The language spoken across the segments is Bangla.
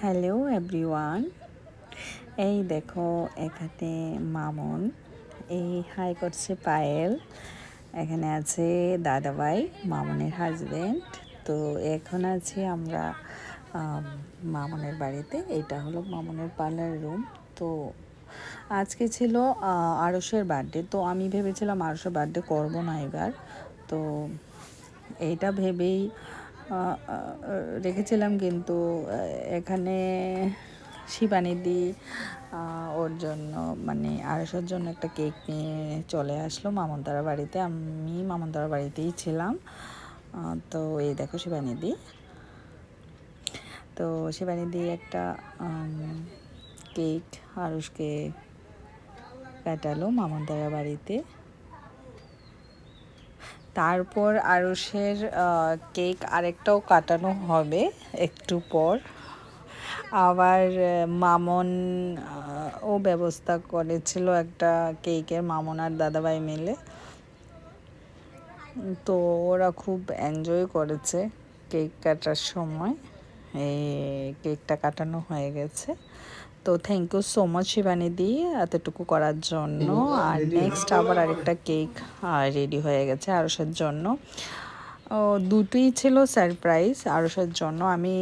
হ্যালো এভরিওয়ান, এই দেখো এখানে মামুন এই হাই করছে পায়েল। এখানে আছে দাদাভাই, মামুনের হাজবেন্ড। তো এখন আছি আমরা মামুনের বাড়িতে। এটা হলো মামুনের পার্লার রুম। তো আজকে ছিল আরশের বার্থডে। তো আমি ভেবেছিলাম আরশের বার্থডে করবো না এবার। তো এইটা ভেবেই রেখেছিলাম, কিন্তু এখানে শিবানিদি ওর জন্য মানে আড়াইশোর জন্য একটা কেক নিয়ে চলে আসলো মামনতারা বাড়িতে। আমি মামনতারা বাড়িতেই ছিলাম। তো এই দেখো শিবানিদি। তো শিবানিদি একটা কেক আরুষকে কাটালো মামনতারা বাড়িতে। তারপর আরুষের কেক আরেকটাও কাটানো হবে একটু পর। আবার মামন ও ব্যবস্থা করেছিল একটা কেকের, মামন আর দাদাভাই মিলে। তো ওরা খুব এনজয় করেছে কেক কাটার সময়। এই কেকটা কাটানো হয়ে গেছে। তো থ্যাংক ইউ সো মাচ শিবানিদি এতটুকু করার জন্য। আর নেক্সট আবার আরেকটা কেক রেডি হয়ে গেছে আরশের জন্য। দুটোই ছিল সারপ্রাইজ আরশের জন্য। আমি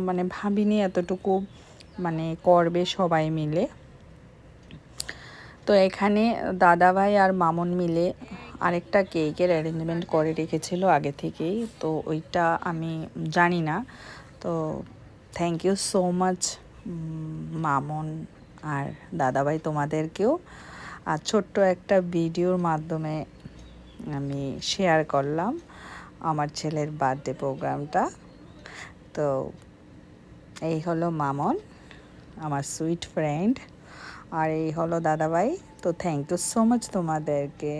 মানে ভাবিনি এতটুকু মানে করবে সবাই মিলে। তো এখানে দাদাভাই আর মামুন মিলে আরেকটা কেকের অ্যারেঞ্জমেন্ট করে রেখেছিল আগে থেকেই। তো ওইটা আমি জানি না। তো thank you so much Mamun আর দাদাভাই তোমাদেরকেও। আর ছোট্ট একটা ভিডিওর মাধ্যমে আমি শেয়ার করলাম আমার ছেলের বার্থডে প্রোগ্রামটা। তো এই হলো মামুন, আমার সুইট ফ্রেন্ড, আর এই হলো দাদাভাই। তো থ্যাংক ইউ সো মাচ তোমাদেরকে।